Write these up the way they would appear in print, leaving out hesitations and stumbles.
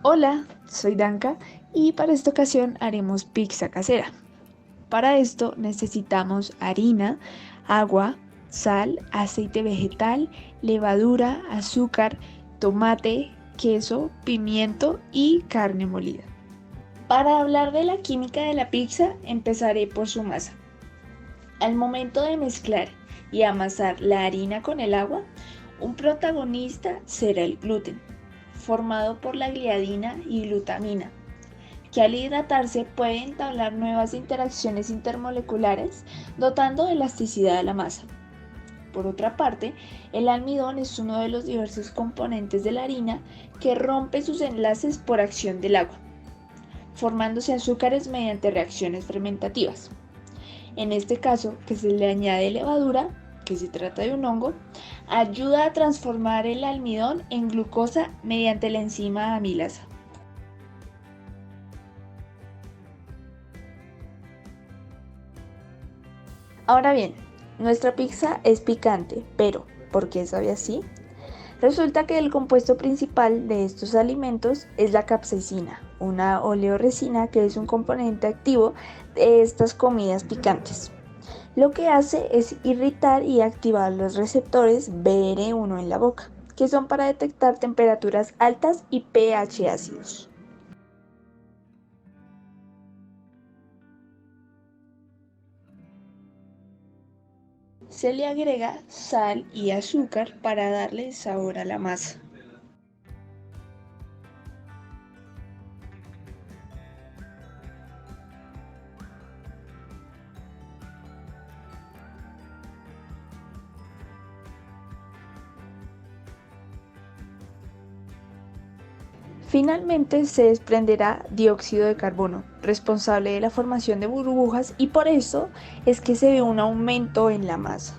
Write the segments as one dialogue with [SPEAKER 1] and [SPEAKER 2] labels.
[SPEAKER 1] Hola, soy Danka y para esta ocasión haremos pizza casera. Para esto necesitamos harina, agua, sal, aceite vegetal, levadura, azúcar, tomate, queso, pimiento y carne molida. Para hablar de la química de la pizza, empezaré por su masa. Al momento de mezclar y amasar la harina con el agua, un protagonista será el gluten, formado por la gliadina y glutamina, que al hidratarse puede entablar nuevas interacciones intermoleculares, dotando de elasticidad a la masa. Por otra parte, el almidón es uno de los diversos componentes de la harina que rompe sus enlaces por acción del agua, formándose azúcares mediante reacciones fermentativas. En este caso, que se le añade levadura, que se trata de un hongo, ayuda a transformar el almidón en glucosa mediante la enzima amilasa. Ahora bien, nuestra pizza es picante, pero ¿por qué sabe así? Resulta que el compuesto principal de estos alimentos es la capsaicina, una oleoresina que es un componente activo de estas comidas picantes. Lo que hace es irritar y activar los receptores BR1 en la boca, que son para detectar temperaturas altas y pH ácidos. Se le agrega sal y azúcar para darle sabor a la masa. Finalmente se desprenderá dióxido de carbono, responsable de la formación de burbujas, y por eso es que se ve un aumento en la masa.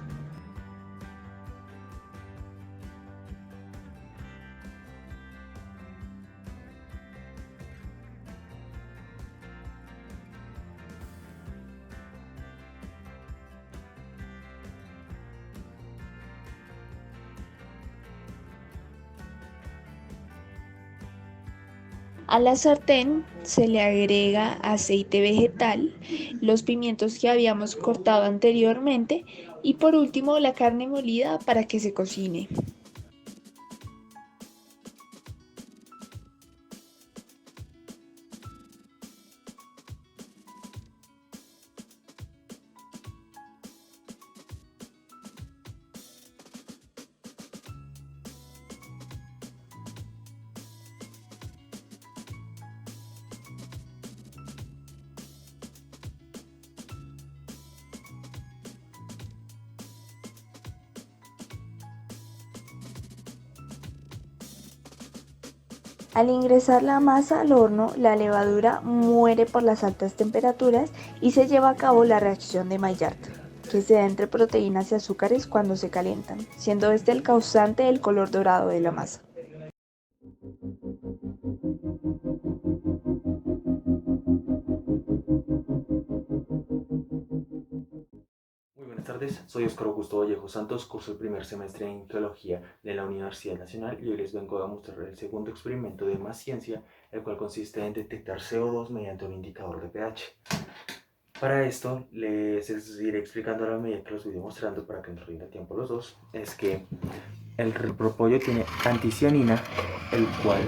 [SPEAKER 1] A la sartén se le agrega aceite vegetal, los pimientos que habíamos cortado anteriormente y por último la carne molida para que se cocine. Al ingresar la masa al horno, la levadura muere por las altas temperaturas y se lleva a cabo la reacción de Maillard, que se da entre proteínas y azúcares cuando se calientan, siendo este el causante del color dorado de la masa.
[SPEAKER 2] Muy buenas tardes, soy Óscar Augusto Vallejo Santos, curso el primer semestre en Geología de la Universidad Nacional y hoy les vengo a mostrar el segundo experimento de Más Ciencia, el cual consiste en detectar CO2 mediante un indicador de pH. Para esto les iré explicando a la medida que los voy mostrando para que nos rinda tiempo los dos, es que el propóleo tiene anticianina, el cual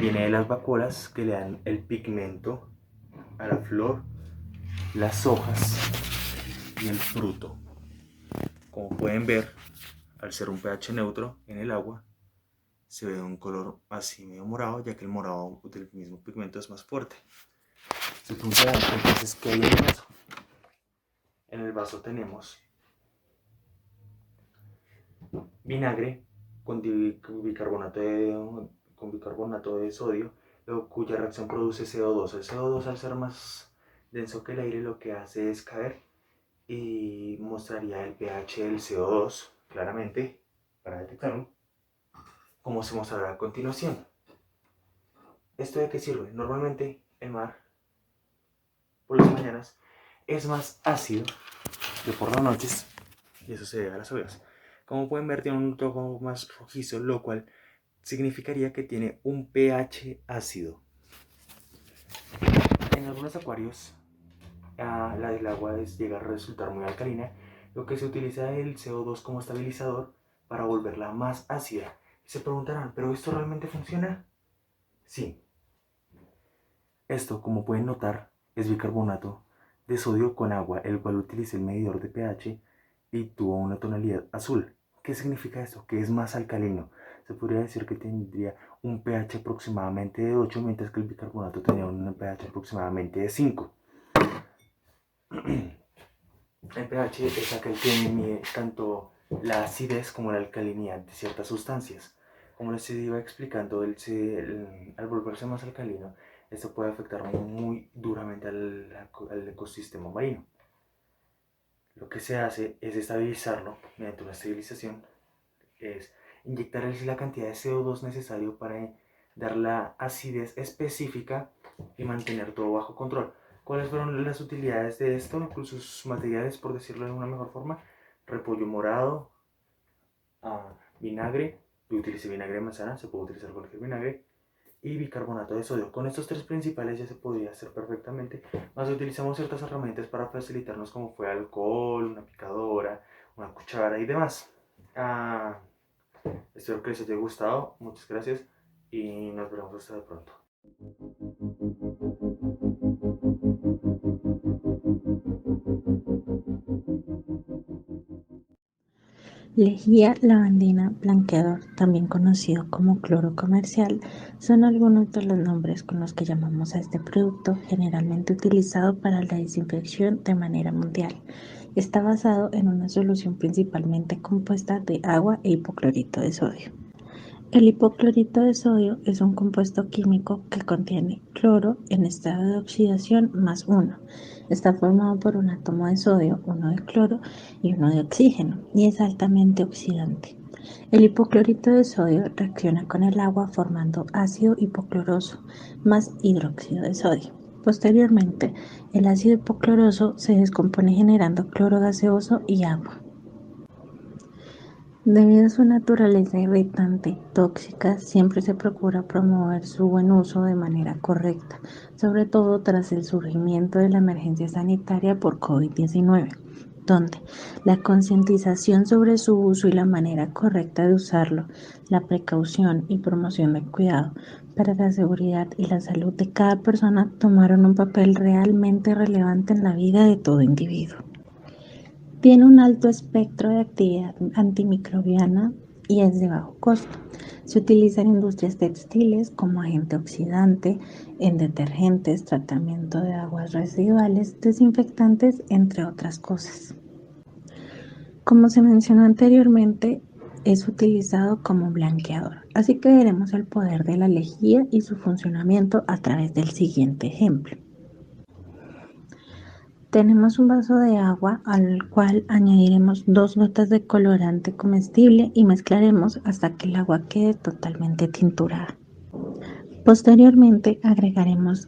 [SPEAKER 2] viene de las vacuolas que le dan el pigmento a la flor, las hojas y el fruto. Como pueden ver, al ser un pH neutro en el agua, se ve un color así medio morado, ya que el morado del mismo pigmento es más fuerte. Se preguntarán entonces qué hay en el vaso. En el vaso tenemos vinagre con bicarbonato de sodio, cuya reacción produce CO2. El CO2, al ser más denso que el aire, lo que hace es caer y mostraría el pH del CO2 claramente para detectarlo, como se mostrará a continuación. ¿Esto de qué sirve? Normalmente el mar por las mañanas es más ácido que por las noches, y eso se debe a las olas. Como pueden ver, tiene un tono más rojizo, lo cual significaría que tiene un pH ácido. En algunos acuarios, la del agua llega a resultar muy alcalina, lo que se utiliza el CO2 como estabilizador para volverla más ácida. Y se preguntarán, ¿pero esto realmente funciona? Sí. Esto, como pueden notar, es bicarbonato de sodio con agua, el cual utiliza el medidor de pH y tuvo una tonalidad azul. ¿Qué significa esto? Que es más alcalino. Se podría decir que tendría un pH aproximadamente de 8, mientras que el bicarbonato tenía un pH aproximadamente de 5. El pH es aquel que mide tanto la acidez como la alcalinidad de ciertas sustancias. Como les iba explicando, al volverse más alcalino, esto puede afectar muy duramente al ecosistema marino. Lo que se hace es estabilizarlo mediante una estabilización, es inyectarles la cantidad de CO2 necesario para dar la acidez específica y mantener todo bajo control. ¿Cuáles fueron las utilidades de esto? Sus materiales, por decirlo de una mejor forma: repollo morado, vinagre, yo utilicé vinagre de manzana, se puede utilizar cualquier vinagre, y bicarbonato de sodio. Con estos tres principales ya se podría hacer perfectamente, más utilizamos ciertas herramientas para facilitarnos, como fue alcohol, una picadora, una cuchara y demás. Espero que les haya gustado, muchas gracias y nos veremos hasta de pronto.
[SPEAKER 3] Lejía lavandina blanqueador, también conocido como cloro comercial, son algunos de los nombres con los que llamamos a este producto, generalmente utilizado para la desinfección de manera mundial. Está basado en una solución principalmente compuesta de agua e hipoclorito de sodio. El hipoclorito de sodio es un compuesto químico que contiene cloro en estado de oxidación más 1. Está formado por un átomo de sodio, uno de cloro y uno de oxígeno, y es altamente oxidante. El hipoclorito de sodio reacciona con el agua formando ácido hipocloroso más hidróxido de sodio. Posteriormente, el ácido hipocloroso se descompone generando cloro gaseoso y agua. Debido a su naturaleza irritante, tóxica, siempre se procura promover su buen uso de manera correcta, sobre todo tras el surgimiento de la emergencia sanitaria por COVID-19, donde la concientización sobre su uso y la manera correcta de usarlo, la precaución y promoción del cuidado para la seguridad y la salud de cada persona tomaron un papel realmente relevante en la vida de todo individuo. Tiene un alto espectro de actividad antimicrobiana y es de bajo costo. Se utiliza en industrias textiles como agente oxidante, en detergentes, tratamiento de aguas residuales, desinfectantes, entre otras cosas. Como se mencionó anteriormente, es utilizado como blanqueador, así que veremos el poder de la lejía y su funcionamiento a través del siguiente ejemplo. Tenemos un vaso de agua al cual añadiremos 2 gotas de colorante comestible y mezclaremos hasta que el agua quede totalmente tinturada. Posteriormente agregaremos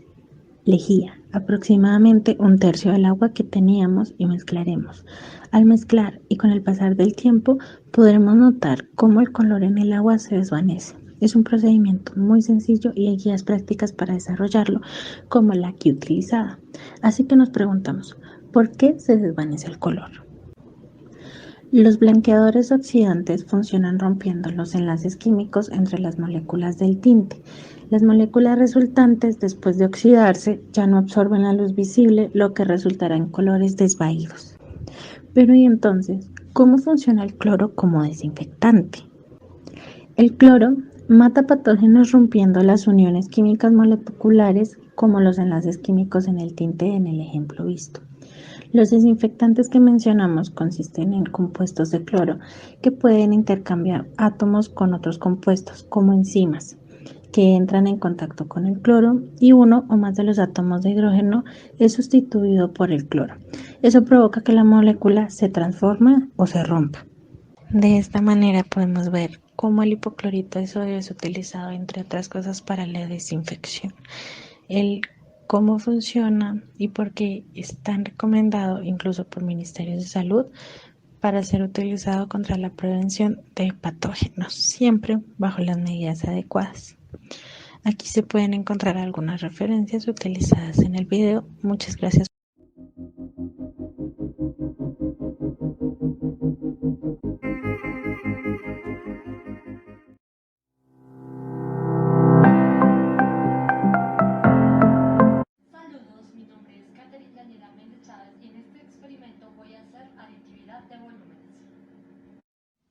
[SPEAKER 3] lejía, aproximadamente 1/3 del agua que teníamos, y mezclaremos. Al mezclar y con el pasar del tiempo podremos notar cómo el color en el agua se desvanece. Es un procedimiento muy sencillo y hay guías prácticas para desarrollarlo, como la aquí utilizada. Así que nos preguntamos, ¿por qué se desvanece el color? Los blanqueadores oxidantes funcionan rompiendo los enlaces químicos entre las moléculas del tinte. Las moléculas resultantes, después de oxidarse, ya no absorben la luz visible, lo que resultará en colores desvaídos. Pero ¿y entonces cómo funciona el cloro como desinfectante? El cloro mata patógenos rompiendo las uniones químicas moleculares, como los enlaces químicos en el tinte en el ejemplo visto. Los desinfectantes que mencionamos consisten en compuestos de cloro que pueden intercambiar átomos con otros compuestos, como enzimas, que entran en contacto con el cloro y uno o más de los átomos de hidrógeno es sustituido por el cloro. Eso provoca que la molécula se transforme o se rompa. De esta manera podemos ver cómo el hipoclorito de sodio es utilizado, entre otras cosas, para la desinfección. Cómo funciona y por qué es tan recomendado, incluso por ministerios de salud, para ser utilizado contra la prevención de patógenos, siempre bajo las medidas adecuadas. Aquí se pueden encontrar algunas referencias utilizadas en el video. Muchas gracias.
[SPEAKER 4] Saludos, mi nombre es Catherine Daniela Méndez Chávez y en este experimento voy a hacer aditividad de volúmenes.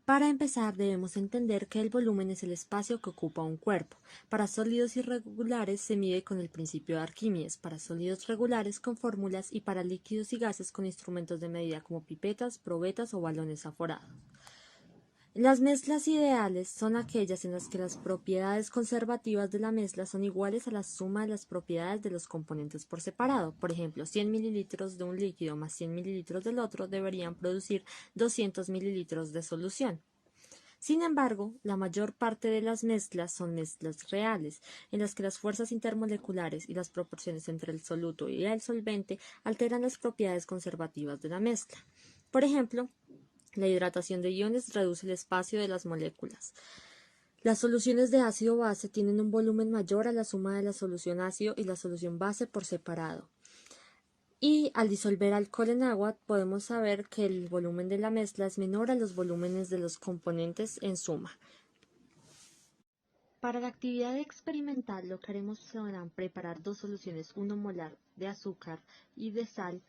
[SPEAKER 5] Para empezar, debemos entender que el volumen es el espacio que ocupa un cuerpo. Para sólidos irregulares se mide con el principio de Arquímedes, para sólidos regulares con fórmulas y para líquidos y gases con instrumentos de medida como pipetas, probetas o balones aforados. Las mezclas ideales son aquellas en las que las propiedades conservativas de la mezcla son iguales a la suma de las propiedades de los componentes por separado. Por ejemplo, 100 mililitros de un líquido más 100 mililitros del otro deberían producir 200 mililitros de solución. Sin embargo, la mayor parte de las mezclas son mezclas reales, en las que las fuerzas intermoleculares y las proporciones entre el soluto y el solvente alteran las propiedades conservativas de la mezcla. Por ejemplo, la hidratación de iones reduce el espacio de las moléculas. Las soluciones de ácido-base tienen un volumen mayor a la suma de la solución ácido y la solución base por separado. Y al disolver alcohol en agua podemos saber que el volumen de la mezcla es menor a los volúmenes de los componentes en suma. Para la actividad experimental lo que haremos será preparar dos soluciones 1 molar de azúcar y de sal,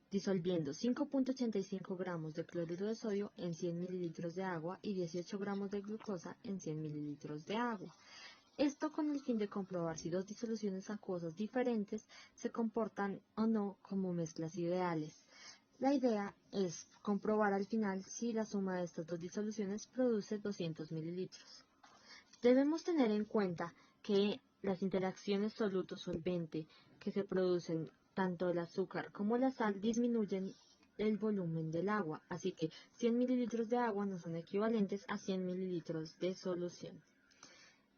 [SPEAKER 5] disolviendo 5.85 gramos de cloruro de sodio en 100 mililitros de agua y 18 gramos de glucosa en 100 mililitros de agua. Esto con el fin de comprobar si dos disoluciones acuosas diferentes se comportan o no como mezclas ideales. La idea es comprobar al final si la suma de estas dos disoluciones produce 200 mililitros. Debemos tener en cuenta que las interacciones soluto-solvente que se producen tanto el azúcar como la sal disminuyen el volumen del agua, así que 100 mililitros de agua no son equivalentes a 100 mililitros de solución.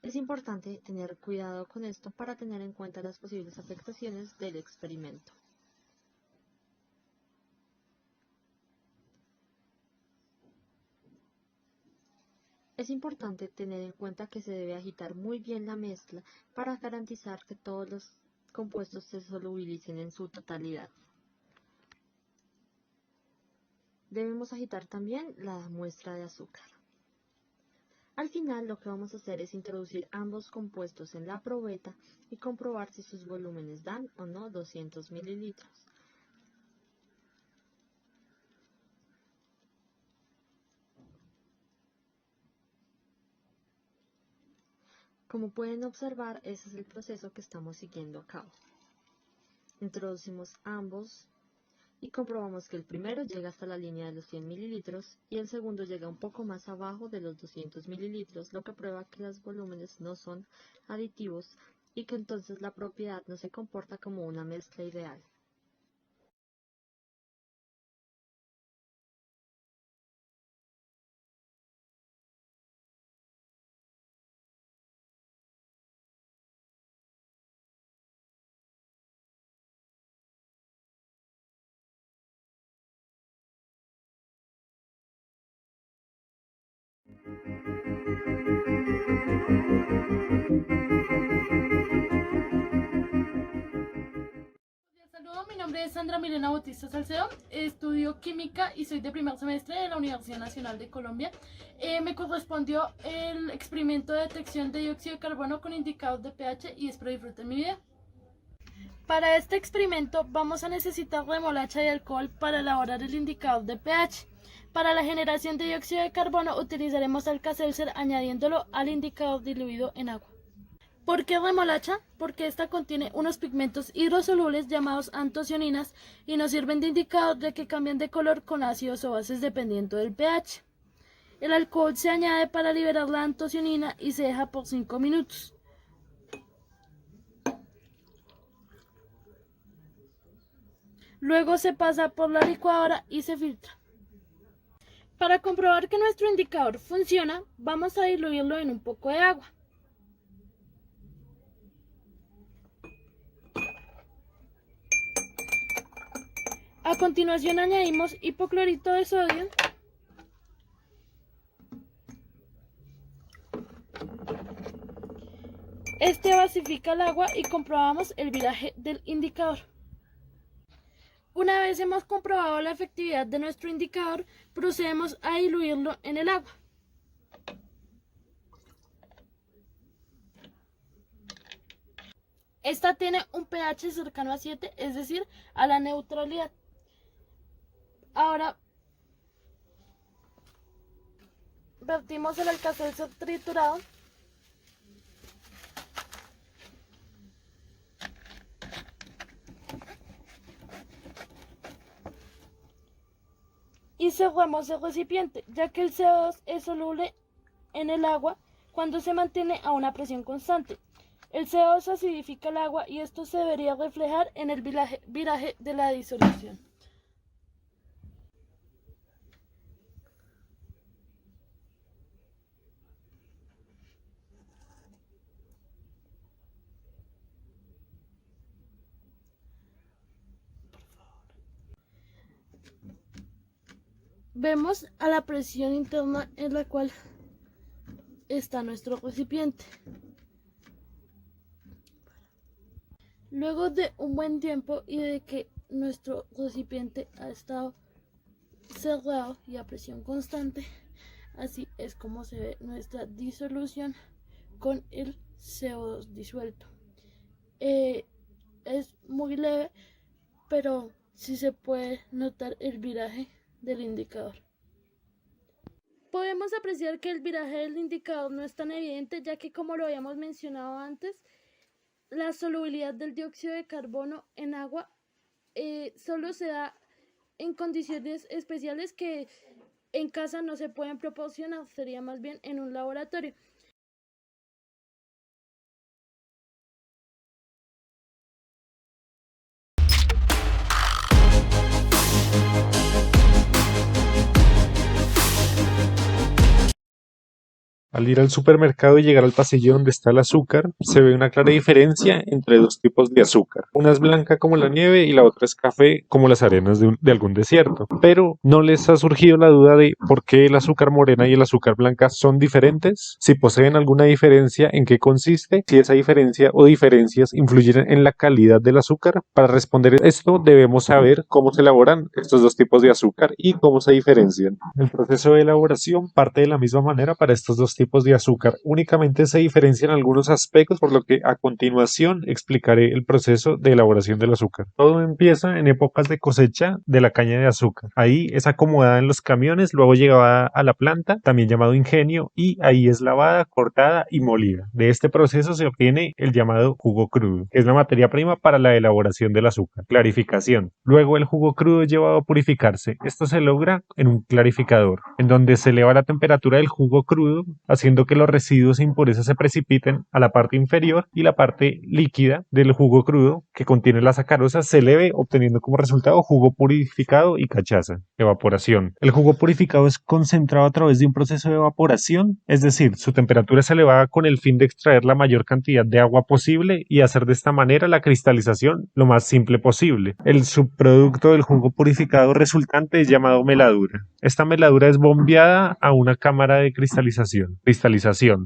[SPEAKER 5] Es importante tener cuidado con esto para tener en cuenta las posibles afectaciones del experimento. Es importante tener en cuenta que se debe agitar muy bien la mezcla para garantizar que todos los compuestos se solubilicen en su totalidad. Debemos agitar también la muestra de azúcar. Al final lo que vamos a hacer es introducir ambos compuestos en la probeta y comprobar si sus volúmenes dan o no 200 mililitros. Como pueden observar, ese es el proceso que estamos siguiendo a cabo. Introducimos ambos y comprobamos que el primero llega hasta la línea de los 100 mililitros y el segundo llega un poco más abajo de los 200 mililitros, lo que prueba que los volúmenes no son aditivos y que entonces la propiedad no se comporta como una mezcla ideal.
[SPEAKER 4] Saludos, mi nombre es Sandra Milena Bautista Salcedo, estudio química y soy de primer semestre de la Universidad Nacional de Colombia. Me correspondió el experimento de detección de dióxido de carbono con indicador de pH y espero disfruten mi video. Para este experimento vamos a necesitar remolacha y alcohol para elaborar el indicador de pH. Para la generación de dióxido de carbono utilizaremos Alka-Seltzer añadiéndolo al indicador diluido en agua. ¿Por qué remolacha? Porque esta contiene unos pigmentos hidrosolubles llamados antocianinas y nos sirven de indicador de que cambian de color con ácidos o bases dependiendo del pH. El alcohol se añade para liberar la antocianina y se deja por 5 minutos. Luego se pasa por la licuadora y se filtra. Para comprobar que nuestro indicador funciona, vamos a diluirlo en un poco de agua. A continuación añadimos hipoclorito de sodio Este basifica el agua y comprobamos el viraje del indicador. Una vez hemos comprobado la efectividad de nuestro indicador, procedemos a diluirlo en el agua. Esta tiene un pH cercano a 7, es decir, a la neutralidad. Ahora vertimos el alcacelcer triturado y cerramos el recipiente, ya que el CO2 es soluble en el agua cuando se mantiene a una presión constante. El CO2 acidifica el agua y esto se debería reflejar en el viraje de la disolución. Vemos a la presión interna en la cual está nuestro recipiente. Luego de un buen tiempo y de que nuestro recipiente ha estado cerrado y a presión constante, así es como se ve nuestra disolución con el CO2 disuelto. Es muy leve, pero sí se puede notar el viraje del indicador. Podemos apreciar que el viraje del indicador no es tan evidente, ya que, como lo habíamos mencionado antes, la solubilidad del dióxido de carbono en agua solo se da en condiciones especiales que en casa no se pueden proporcionar, sería más bien en un laboratorio.
[SPEAKER 6] Al ir al supermercado y llegar al pasillo donde está el azúcar, se ve una clara diferencia entre dos tipos de azúcar. Una es blanca como la nieve y la otra es café como las arenas de algún desierto. Pero ¿no les ha surgido la duda de por qué el azúcar morena y el azúcar blanca son diferentes? Si poseen alguna diferencia, ¿en qué consiste? Si esa diferencia o diferencias influyen en la calidad del azúcar. Para responder esto debemos saber cómo se elaboran estos dos tipos de azúcar y cómo se diferencian. El proceso de elaboración parte de la misma manera para estos dos tipos de azúcar, únicamente se diferencian algunos aspectos, por lo que a continuación explicaré el proceso de elaboración del azúcar. Todo empieza en épocas de cosecha de la caña de azúcar. Ahí es acomodada en los camiones, luego llevada a la planta, también llamado ingenio, y ahí es lavada, cortada y molida. De este proceso se obtiene el llamado jugo crudo, que es la materia prima para la elaboración del azúcar. Clarificación. Luego el jugo crudo es llevado a purificarse. Esto se logra en un clarificador, en donde se eleva la temperatura del jugo crudo, haciendo que los residuos e impurezas se precipiten a la parte inferior y la parte líquida del jugo crudo que contiene la sacarosa se eleve, obteniendo como resultado jugo purificado y cachaza. Evaporación. El jugo purificado es concentrado a través de un proceso de evaporación, es decir, su temperatura es elevada con el fin de extraer la mayor cantidad de agua posible y hacer de esta manera la cristalización lo más simple posible. El subproducto del jugo purificado resultante es llamado meladura. Esta meladura es bombeada a una cámara de cristalización.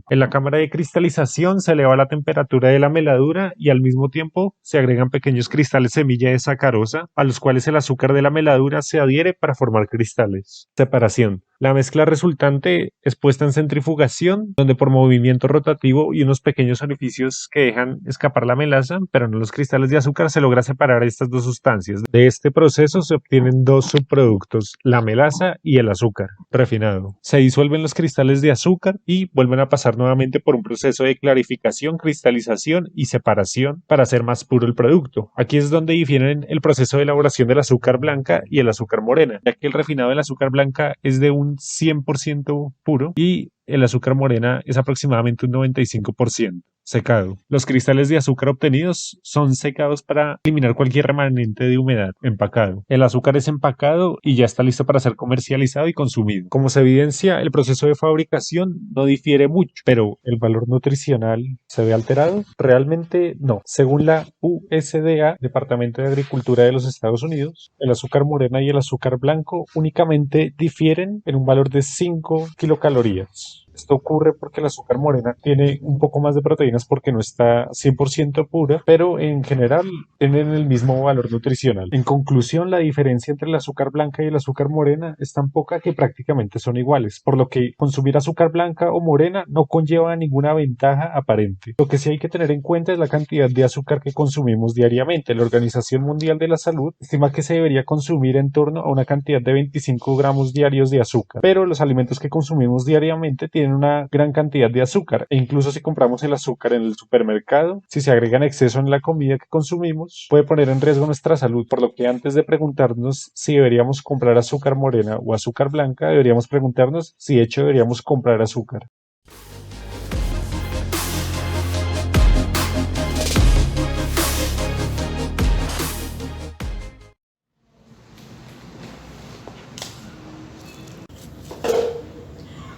[SPEAKER 6] En la cámara de cristalización se eleva la temperatura de la meladura y al mismo tiempo se agregan pequeños cristales semilla de sacarosa a los cuales el azúcar de la meladura se adhiere para formar cristales. Separación. La mezcla resultante es puesta en centrifugación, donde por movimiento rotativo y unos pequeños orificios que dejan escapar la melaza, pero no los cristales de azúcar, se logra separar estas dos sustancias. De este proceso se obtienen dos subproductos, la melaza y el azúcar refinado. Se disuelven los cristales de azúcar y vuelven a pasar nuevamente por un proceso de clarificación, cristalización y separación para hacer más puro el producto. Aquí es donde difieren el proceso de elaboración del azúcar blanca y el azúcar morena, ya que el refinado del azúcar blanca es de un 100% puro y el azúcar morena es aproximadamente un 95%. secado. Los cristales de azúcar obtenidos son secados para eliminar cualquier remanente de humedad. Empacado. El azúcar es empacado y ya está listo para ser comercializado y consumido. Como se evidencia, el proceso de fabricación no difiere mucho, pero ¿el valor nutricional se ve alterado? Realmente no. Según la USDA, Departamento de Agricultura de los Estados Unidos, el azúcar morena y el azúcar blanco únicamente difieren en un valor de 5 kilocalorías. Esto ocurre porque el azúcar morena tiene un poco más de proteínas porque no está 100% pura, pero en general tienen el mismo valor nutricional. En conclusión, la diferencia entre el azúcar blanca y el azúcar morena es tan poca que prácticamente son iguales, por lo que consumir azúcar blanca o morena no conlleva ninguna ventaja aparente. Lo que sí hay que tener en cuenta es la cantidad de azúcar que consumimos diariamente. La Organización Mundial de la Salud estima que se debería consumir en torno a una cantidad de 25 gramos diarios de azúcar, pero los alimentos que consumimos diariamente tienen una gran cantidad de azúcar e incluso si compramos el azúcar en el supermercado, si se agrega en exceso en la comida que consumimos, puede poner en riesgo nuestra salud, por lo que antes de preguntarnos si deberíamos comprar azúcar morena o azúcar blanca, deberíamos preguntarnos si de hecho deberíamos comprar azúcar.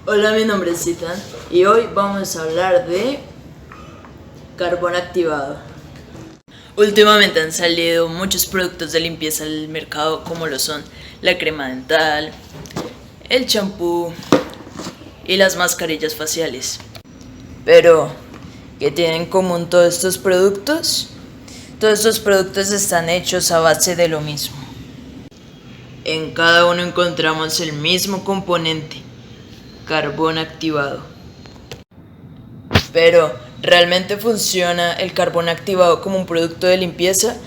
[SPEAKER 7] Hola, mi nombre es Citan y hoy vamos a hablar de carbón activado. Últimamente han salido muchos productos de limpieza al mercado como lo son la crema dental, el champú y las mascarillas faciales. Pero, ¿qué tienen en común todos estos productos? Todos estos productos están hechos a base de lo mismo. En cada uno encontramos el mismo componente, carbón activado. Pero, ¿realmente funciona el carbón activado como un producto de limpieza?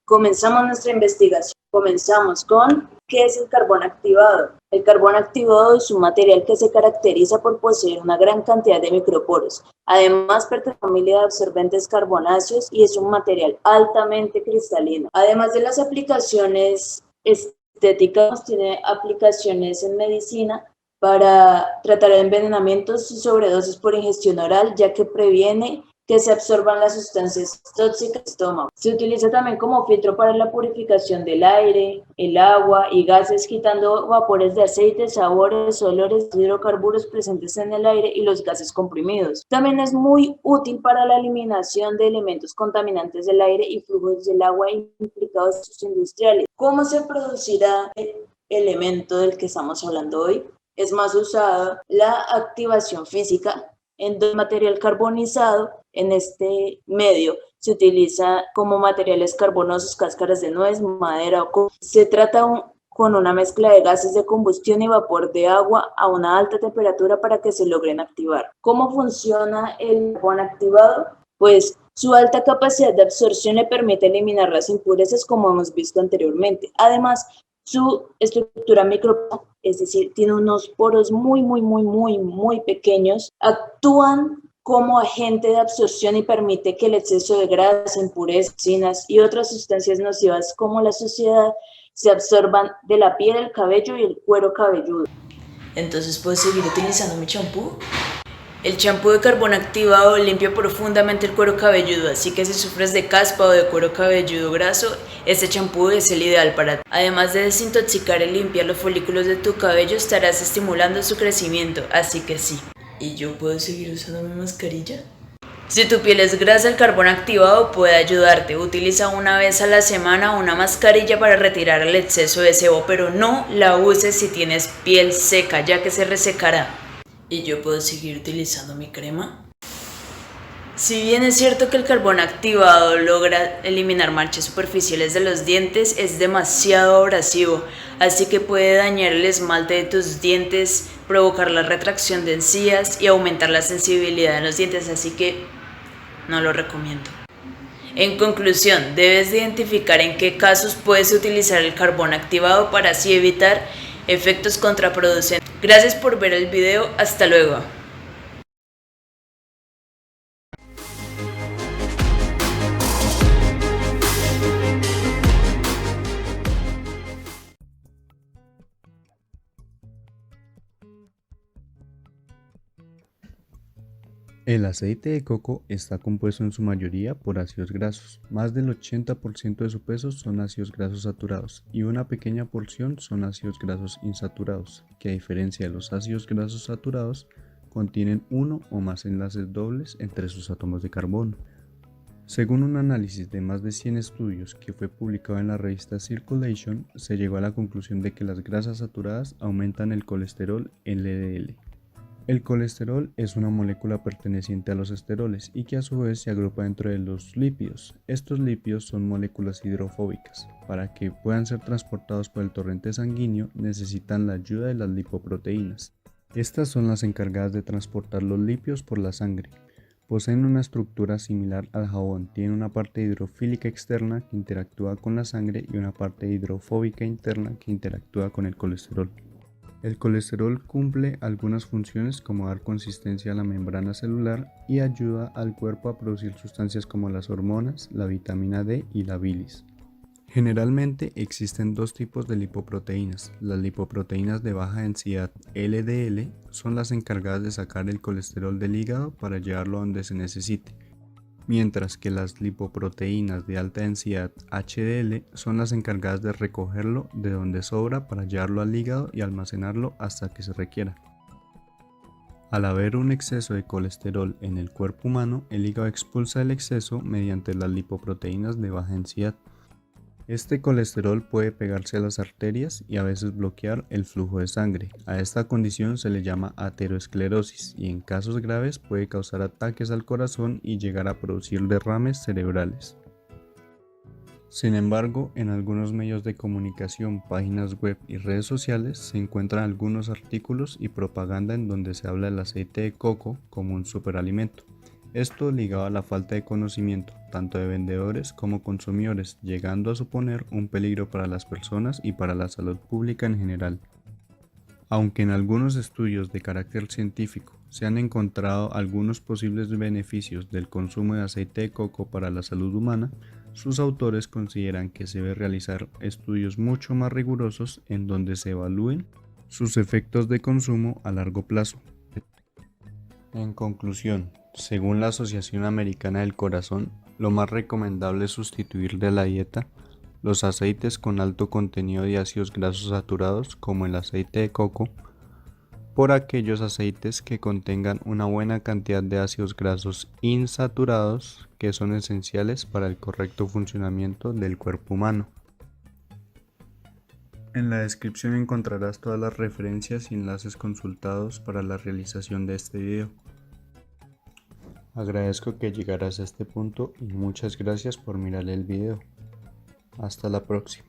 [SPEAKER 8] Comenzamos nuestra investigación. Comenzamos con ¿qué es el carbón activado? El carbón activado es un material que se caracteriza por poseer una gran cantidad de microporos. Además, pertenece a la familia de absorbentes carbonáceos y es un material altamente cristalino. Además de las aplicaciones estéticas, tiene aplicaciones en medicina para tratar envenenamientos y sobredosis por ingestión oral, ya que previene que se absorban las sustancias tóxicas del estómago. Se utiliza también como filtro para la purificación del aire, el agua y gases, quitando vapores de aceite, sabores, olores, hidrocarburos presentes en el aire y los gases comprimidos. También es muy útil para la eliminación de elementos contaminantes del aire y flujos del agua implicados en sus industriales. ¿Cómo se producirá el elemento del que estamos hablando hoy? Es más usada la activación física en material carbonizado. En este medio se utiliza como materiales carbonosos cáscaras de nuez, madera o coco. Se trata con una mezcla de gases de combustión y vapor de agua a una alta temperatura para que se logren activar. ¿Cómo funciona el carbón activado? Pues su alta capacidad de absorción le permite eliminar las impurezas, como hemos visto anteriormente. Además, su estructura micro, es decir, tiene unos poros muy pequeños, actúan como agente de absorción y permite que el exceso de grasas, impurezas, toxinas y otras sustancias nocivas como la suciedad se absorban de la piel, el cabello y el cuero cabelludo.
[SPEAKER 7] ¿Entonces puedo seguir utilizando mi champú? El champú de carbón activado limpia profundamente el cuero cabelludo, así que si sufres de caspa o de cuero cabelludo graso, este champú es el ideal para ti. Además de desintoxicar y limpiar los folículos de tu cabello, estarás estimulando su crecimiento, así que sí. ¿Y yo puedo seguir usando mi mascarilla? Si tu piel es grasa, el carbón activado puede ayudarte. Utiliza una vez a la semana una mascarilla para retirar el exceso de sebo, pero no la uses si tienes piel seca, ya que se resecará. ¿Y yo puedo seguir utilizando mi crema? Si bien es cierto que el carbón activado logra eliminar manchas superficiales de los dientes, es demasiado abrasivo, así que puede dañar el esmalte de tus dientes, provocar la retracción de encías y aumentar la sensibilidad en los dientes, así que no lo recomiendo. En conclusión, debes de identificar en qué casos puedes utilizar el carbón activado para así evitar efectos contraproducentes. Gracias por ver el video, hasta luego.
[SPEAKER 9] El aceite de coco está compuesto en su mayoría por ácidos grasos. Más del 80% de su peso son ácidos grasos saturados y una pequeña porción son ácidos grasos insaturados, que a diferencia de los ácidos grasos saturados, contienen uno o más enlaces dobles entre sus átomos de carbono. Según un análisis de más de 100 estudios que fue publicado en la revista Circulation, se llegó a la conclusión de que las grasas saturadas aumentan el colesterol LDL. El colesterol es una molécula perteneciente a los esteroles y que a su vez se agrupa dentro de los lípidos. Estos lípidos son moléculas hidrofóbicas. Para que puedan ser transportados por el torrente sanguíneo necesitan la ayuda de las lipoproteínas. Estas son las encargadas de transportar los lípidos por la sangre. Poseen una estructura similar al jabón, tienen una parte hidrofílica externa que interactúa con la sangre y una parte hidrofóbica interna que interactúa con el colesterol. El colesterol cumple algunas funciones como dar consistencia a la membrana celular y ayuda al cuerpo a producir sustancias como las hormonas, la vitamina D y la bilis. Generalmente existen dos tipos de lipoproteínas. Las lipoproteínas de baja densidad LDL son las encargadas de sacar el colesterol del hígado para llevarlo a donde se necesite, mientras que las lipoproteínas de alta densidad HDL son las encargadas de recogerlo de donde sobra para llevarlo al hígado y almacenarlo hasta que se requiera. Al haber un exceso de colesterol en el cuerpo humano, el hígado expulsa el exceso mediante las lipoproteínas de baja densidad. Este colesterol puede pegarse a las arterias y a veces bloquear el flujo de sangre. A esta condición se le llama aterosclerosis y en casos graves puede causar ataques al corazón y llegar a producir derrames cerebrales. Sin embargo, en algunos medios de comunicación, páginas web y redes sociales se encuentran algunos artículos y propaganda en donde se habla del aceite de coco como un superalimento. Esto ligado a la falta de conocimiento, tanto de vendedores como consumidores, llegando a suponer un peligro para las personas y para la salud pública en general. Aunque en algunos estudios de carácter científico se han encontrado algunos posibles beneficios del consumo de aceite de coco para la salud humana, sus autores consideran que se debe realizar estudios mucho más rigurosos en donde se evalúen sus efectos de consumo a largo plazo. En conclusión, según la Asociación Americana del Corazón, lo más recomendable es sustituir de la dieta los aceites con alto contenido de ácidos grasos saturados, como el aceite de coco, por aquellos aceites que contengan una buena cantidad de ácidos grasos insaturados que son esenciales para el correcto funcionamiento del cuerpo humano. En la descripción encontrarás todas las referencias y enlaces consultados para la realización de este video. Agradezco que llegaras a este punto y muchas gracias por mirar el video. Hasta la próxima.